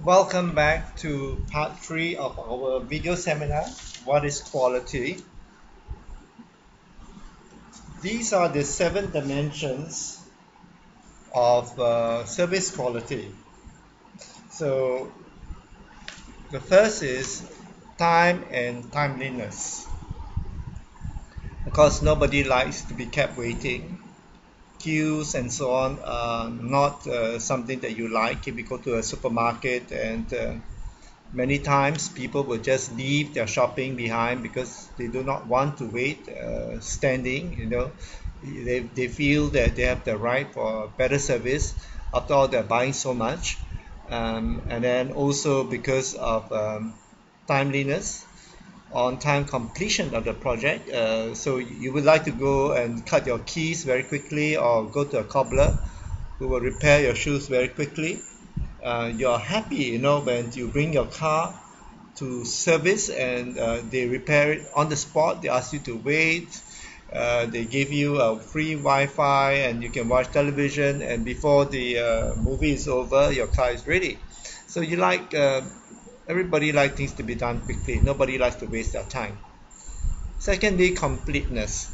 Welcome back to part 3 of our video seminar, What is Quality? These are the 7 dimensions of service quality. So the first is time and timeliness. Of course, nobody likes to be kept waiting. Queues and so on are not something that you like. If you go to a supermarket and many times people will just leave their shopping behind because they do not want to wait standing. They feel that they have the right for better service. After all, they're buying so much. And then also because of timeliness, on time completion of the project. So you would like to go and cut your keys very quickly, or go to a cobbler who will repair your shoes very quickly. You're happy, when you bring your car to service and they repair it on the spot. They ask you to wait. They give you a free Wi-Fi and you can watch television, and before the movie is over, your car is ready. So everybody likes things to be done quickly. Nobody likes to waste their time. Secondly, completeness.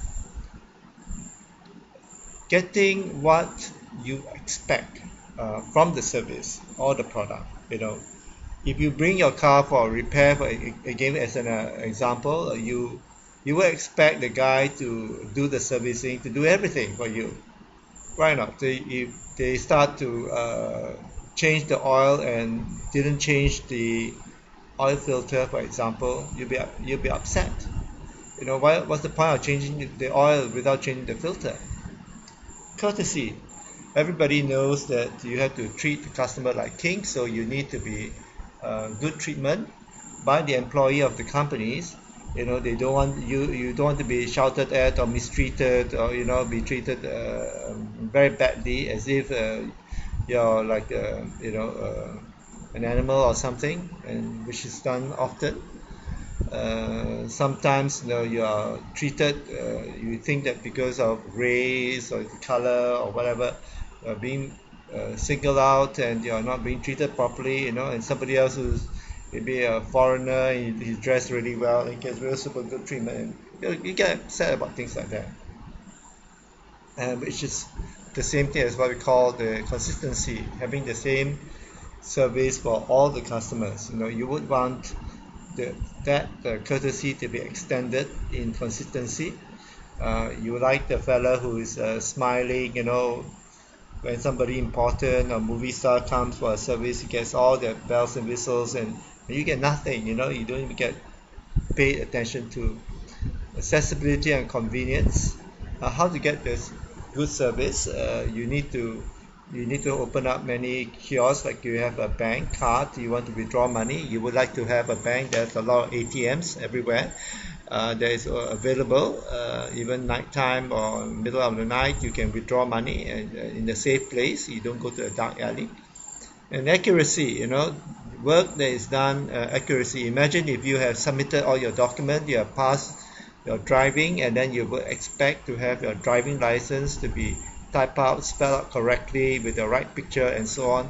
Getting what you expect from the service or the product. If you bring your car for a repair, again as an example, you will expect the guy to do the servicing, to do everything for you. Why not? If they start to change the oil and didn't change the oil filter, for example, you'll be upset. What's the point of changing the oil without changing the filter? Courtesy. Everybody knows that you have to treat the customer like king, so you need to be good treatment by the employee of the companies. They don't want you don't want to be shouted at or mistreated, or be treated very badly, as if you're like an animal or something, and which is done often. Sometimes you are treated, you think that because of race or color or whatever, being singled out, and you're not being treated properly, and somebody else who's maybe a foreigner, he's dressed really well and gets real super good treatment, and you get upset about things like that. Which is the same thing as what we call the consistency, having the same service for all the customers. You would want that courtesy to be extended in consistency. You like the fella who is smiling, when somebody important or movie star comes for a service, he gets all the bells and whistles, and you get nothing. You don't even get paid attention to. Accessibility and convenience. How to get this good service? You need to open up many kiosks. Like you have a bank card, you want to withdraw money, you would like to have a bank. There's a lot of ATMs everywhere that is available. Even nighttime or middle of the night, you can withdraw money, and in a safe place. You don't go to a dark alley. And accuracy, work that is done, accuracy. Imagine if you have submitted all your documents, you have passed your driving, and then you would expect to have your driving license to be typed out, spelled out correctly with the right picture and so on.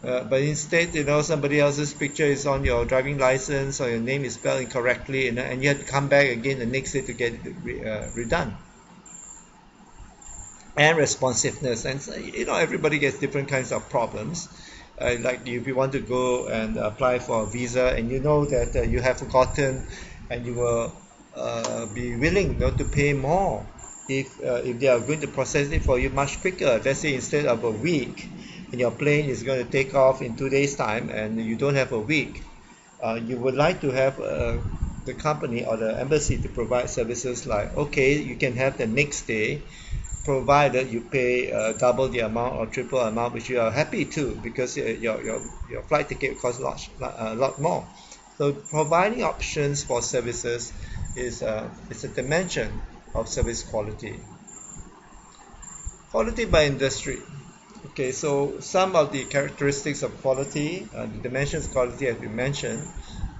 But instead, somebody else's picture is on your driving license, or your name is spelled incorrectly, and you have to come back again the next day to get it redone. And responsiveness. And everybody gets different kinds of problems. Like if you want to go and apply for a visa, and you know that you have forgotten, and you will be willing to pay more if they are going to process it for you much quicker. Let's say instead of a week, and your plane is going to take off in 2 days time, and you don't have a week, you would like to have the company or the embassy to provide services like, okay, you can have the next day, provided you pay double the amount or triple amount, which you are happy to, because your flight ticket costs a lot more. So providing options for services is a dimension of service quality. Quality by industry. Okay, so some of the characteristics of quality, the dimensions of quality as we mentioned,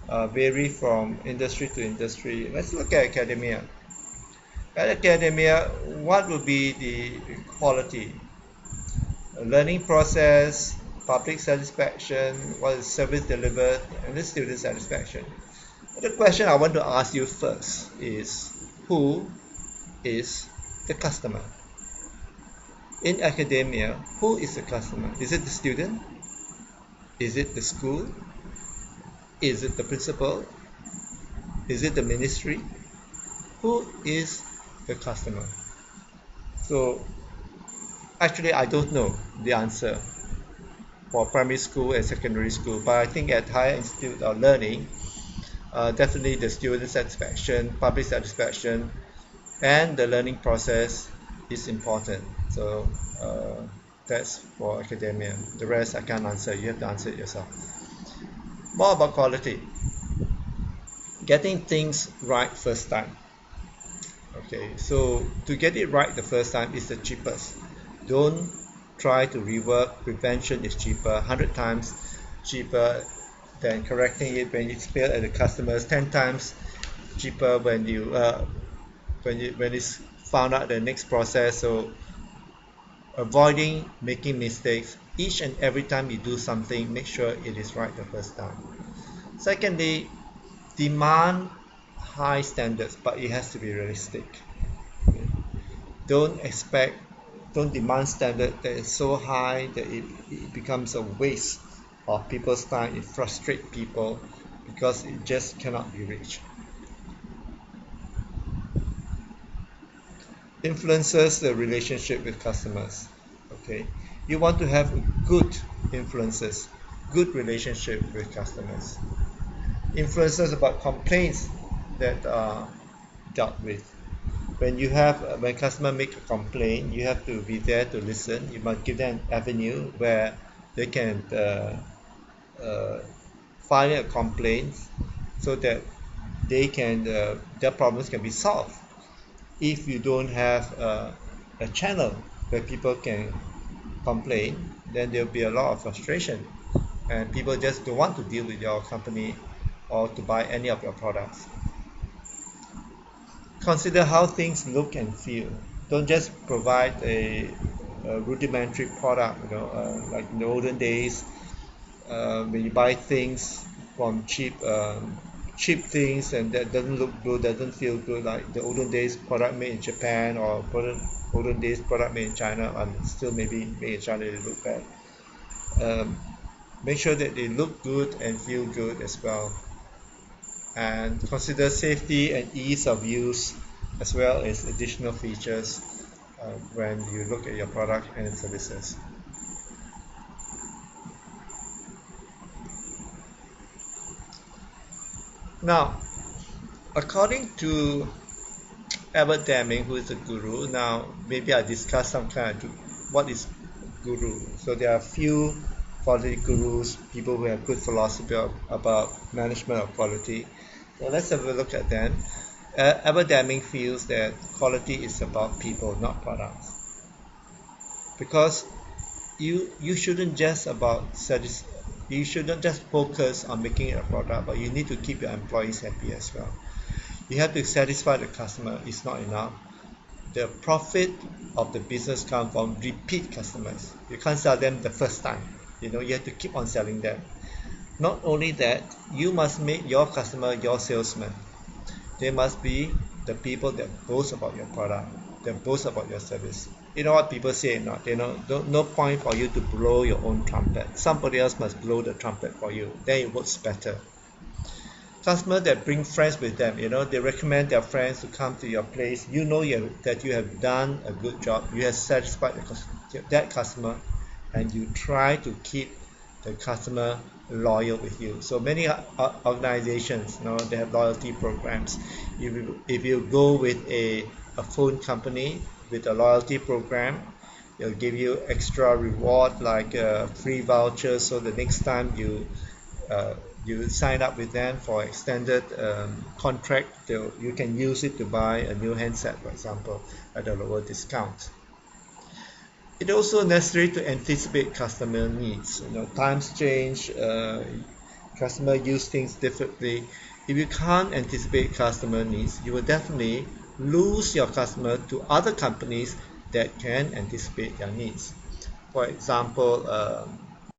vary from industry to industry. Let's look at academia. At academia, what would be the quality? A learning process, public satisfaction, what is service delivered, and the student satisfaction. The question I want to ask you first is, who is the customer? In academia, who is the customer? Is it the student? Is it the school? Is it the principal? Is it the ministry? Who is the customer? So actually I don't know the answer for primary school and secondary school, but I think at higher institute of learning, definitely the student satisfaction, public satisfaction, and the learning process is important. So that's for academia. The rest I can't answer. You have to answer it yourself. More about quality. Getting things right first time. Okay, so to get it right the first time is the cheapest. Don't try to rework. Prevention is cheaper, 100 times cheaper than correcting it when it's failed at the customers, 10 times cheaper when it's found out the next process. So avoiding making mistakes. Each and every time you do something, make sure it is right the first time. Secondly, demand high standards, but it has to be realistic. Don't demand standard that is so high that it becomes a waste of people's time. It frustrates people because it just cannot be reached. Influences the relationship with customers. Okay, you want to have good influences, good relationship with customers. Influences about complaints that are dealt with. When customer make a complaint, you have to be there to listen. You must give them an avenue where they can file a complaint so that their problems can be solved. If you don't have a channel where people can complain, then there will be a lot of frustration, and people just don't want to deal with your company or to buy any of your products. Consider how things look and feel. Don't just provide a rudimentary product, like in the olden days, when you buy things from cheap things and that doesn't look good, doesn't feel good, like the olden days product made in Japan or olden days product made in China, and still maybe made in China, they look bad. Make sure that they look good and feel good as well. And consider safety and ease of use as well as additional features when you look at your product and services. Now, according to Albert Deming, who is a guru, now maybe I discuss some kind of what is guru. So there are few quality gurus, people who have good philosophy about management of quality. So let's have a look at them. Albert Deming feels that quality is about people, not products. Because you shouldn't just you shouldn't just focus on making it a product, but you need to keep your employees happy as well. You have to satisfy the customer. It's not enough. The profit of the business comes from repeat customers. You can't sell them the first time. You have to keep on selling them. Not only that, you must make your customer your salesman. They must be the people that boast about your product, that boast about your service. You know what people say? No point for you to blow your own trumpet. Somebody else must blow the trumpet for you. Then it works better. Customers that bring friends with them, they recommend their friends to come to your place. That you have done a good job. You have satisfied that customer, and you try to keep the customer loyal with you. So many organizations, they have loyalty programs. If you go with a phone company with a loyalty program, they'll give you extra reward like free vouchers. So the next time you sign up with them for extended contract, you can use it to buy a new handset, for example, at a lower discount. It's also necessary to anticipate customer needs. Times change, customer use things differently. If you can't anticipate customer needs, you will definitely lose your customer to other companies that can anticipate their needs. For example,